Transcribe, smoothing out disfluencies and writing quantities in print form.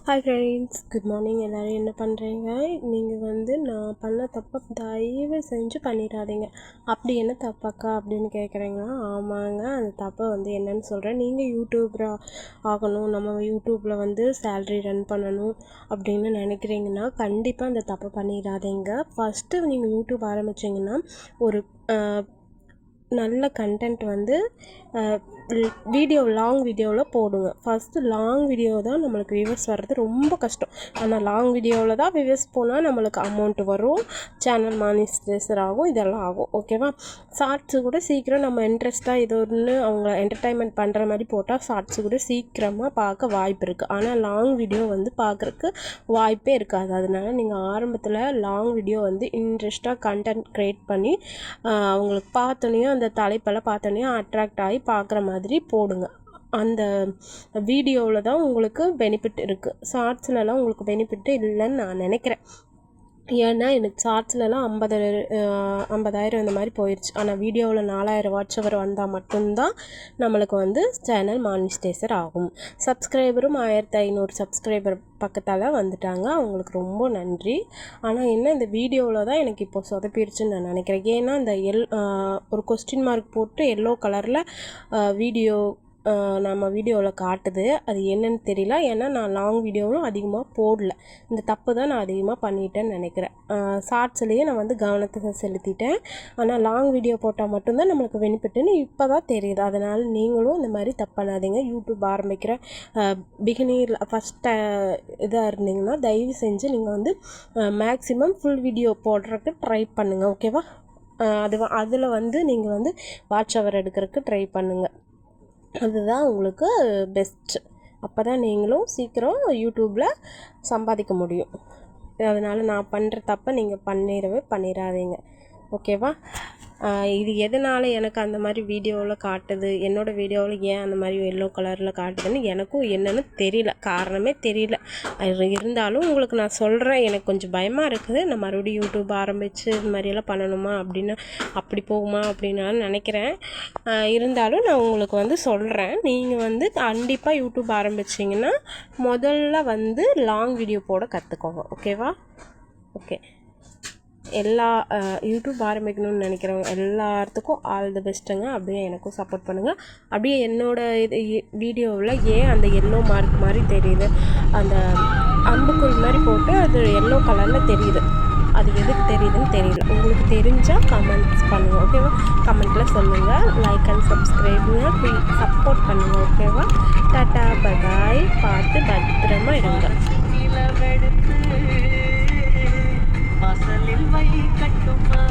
Hi friends, good morning. எல்லோரும் என்ன பண்ணுறீங்க? நீங்கள் நான் பண்ண தப்பை தயவு செஞ்சு பண்ணிடாதீங்க. அப்படி என்ன தப்பாக்கா அப்படின்னு கேட்குறீங்களா? ஆமாங்க, அந்த தப்பை என்னன்னு சொல்கிறேன். நீங்கள் யூடியூபராக ஆகணும், நம்ம யூடியூப்பில் சேல்ரி ரன் பண்ணணும் அப்படின்னு நினைக்கிறீங்கன்னா கண்டிப்பாக அந்த தப்பை பண்ணிடாதீங்க. ஃபஸ்ட்டு நீங்கள் யூடியூப் ஆரம்பிச்சிங்கன்னா ஒரு நல்ல கண்டென்ட் லாங் வீடியோவில் போடுங்க. ஃபஸ்ட்டு லாங் வீடியோ தான் நம்மளுக்கு வியூவர்ஸ் வர்றது ரொம்ப கஷ்டம். ஆனால் லாங் வீடியோவில் தான் வியூவர்ஸ் போனால் நம்மளுக்கு அமௌண்ட்டு வரும், சேனல் மானிட்டைசேஷன் ஆகும், இதெல்லாம் ஆகும். ஓகேவா? ஷார்ட்ஸு கூட சீக்கிரம் நம்ம இன்ட்ரெஸ்ட்டாக இது ஒன்று அவங்க என்டர்டைன்மெண்ட் பண்ணுற மாதிரி போட்டால் ஷார்ட்ஸு கூட சீக்கிரமாக பார்க்க வாய்ப்பு இருக்குது. ஆனால் லாங் வீடியோ பார்க்குறக்கு வாய்ப்பே இருக்காது. அதனால நீங்கள் ஆரம்பத்தில் லாங் வீடியோ இன்ட்ரெஸ்ட்டாக கண்டென்ட் க்ரியேட் பண்ணி அவங்களுக்கு பார்த்தோன்னே அந்த தலைப்பெல்லாம் பார்த்தோன்னே அட்ராக்ட் ஆகி பார்க்குற மாதிரி போடுங்க. அந்த வீடியோவில் தான் உங்களுக்கு பெனிஃபிட் இருக்குது. ஷார்ட்ஸ்லலாம் உங்களுக்கு பெனிஃபிட்டு இல்லைன்னு நான் நினைக்கிறேன். ஏன்னா எனக்கு ஷார்ட்ஸ்லலாம் 50,000 இந்த மாதிரி போயிடுச்சு. ஆனால் வீடியோவில் 4,000 வாட்ச் அவர் வந்தால் மட்டும்தான் நம்மளுக்கு சேனல் மானிட்டைசேஷன் ஆகும். சப்ஸ்கிரைபரும் 1,500 சப்ஸ்கிரைபர் பக்கத்தால் வந்துட்டாங்க. அவங்களுக்கு ரொம்ப நன்றி. ஆனால் என்ன, இந்த வீடியோவில் தான் எனக்கு இப்போ சொதப்பிடுச்சுன்னு நான் நினைக்கிறேன். ஏன்னா இந்த ஒரு கொஸ்டின் மார்க் போட்டு எல்லோ கலரில் வீடியோ நம்ம வீடியோவில் காட்டுது. அது என்னன்னு தெரியல. ஏன்னா நான் லாங் வீடியோவும் அதிகமாக போடல. இந்த தப்பு தான் நான் அதிகமாக பண்ணிட்டேன்னு நினைக்கிறேன். ஷார்ட்ஸ்லேயே நான் கவனத்தை செலுத்திட்டேன். ஆனால் லாங் வீடியோ போட்டால் மட்டும்தான் நம்மளுக்கு பெனிஃபிட்டுன்னு இப்போ தான் தெரியுது. அதனால் நீங்களும் இந்த மாதிரி தப்பு பண்ணாதீங்க. யூடியூப் ஆரம்பிக்கிற பிகினியர் ஃபஸ்ட்டு இதாக இருந்தீங்கன்னா தயவு செஞ்சு நீங்கள் மேக்ஸிமம் ஃபுல் வீடியோ போடுறதுக்கு ட்ரை பண்ணுங்கள். ஓகேவா? அதில் நீங்கள் வாட்ச் அவர் எடுக்கிறதுக்கு ட்ரை பண்ணுங்கள். அதுதான் உங்களுக்கு பெஸ்ட்டு. அப்போ தான் நீங்களும் சீக்கிரம் யூடியூப்பில் சம்பாதிக்க முடியும். அதனால் நான் பண்ணுற தப்பை நீங்கள் பண்ணிடாதீங்க. ஓகேவா? இது எதனால் எனக்கு அந்த மாதிரி வீடியோவில் காட்டுது, என்னோடய வீடியோவில் ஏன் அந்த மாதிரி எல்லோ கலரில் காட்டுதுன்னு எனக்கும் என்னென்னு தெரியல, காரணமே தெரியல. இருந்தாலும் உங்களுக்கு நான் சொல்கிறேன். எனக்கு கொஞ்சம் பயமாக இருக்குது. நான் மறுபடியும் யூடியூப் ஆரம்பித்து இது மாதிரியெல்லாம் பண்ணணுமா அப்படின்னு, அப்படி போகுமா அப்படின்னு நான் நினைக்கிறேன். இருந்தாலும் நான் உங்களுக்கு சொல்கிறேன். நீங்கள் கண்டிப்பாக யூடியூப் ஆரம்பிச்சிங்கன்னா முதல்ல லாங் வீடியோ போட கற்றுக்கோங்க. ஓகேவா? ஓகே. எல்லா யூடியூப் ஆரம்பிக்கணும்னு நினைக்கிறவங்க எல்லாத்துக்கும் ஆல் தி பெஸ்ட்டுங்க. அப்படியே எனக்கும் சப்போர்ட் பண்ணுங்கள். அப்படியே என்னோடய இது வீடியோவில் ஏன் அந்த எல்லோ மார்க் மாதிரி தெரியுது, அந்த அம்புக்குறி மாதிரி போட்டு அது எல்லோ கலரில் தெரியுது, அது எதுக்கு தெரியுதுன்னு தெரியல. உங்களுக்கு தெரிஞ்சால் கமெண்ட்ஸ் பண்ணுங்கள். ஓகேவா? கமெண்ட்டில் சொல்லுங்கள். லைக் அண்ட் சப்ஸ்கிரைபுங்க, சப்போர்ட் பண்ணுங்கள். ஓகேவா? Tata, bye bye. பார்த்து பத்திரமா இருங்க. வாசலில் வை கட்டுமா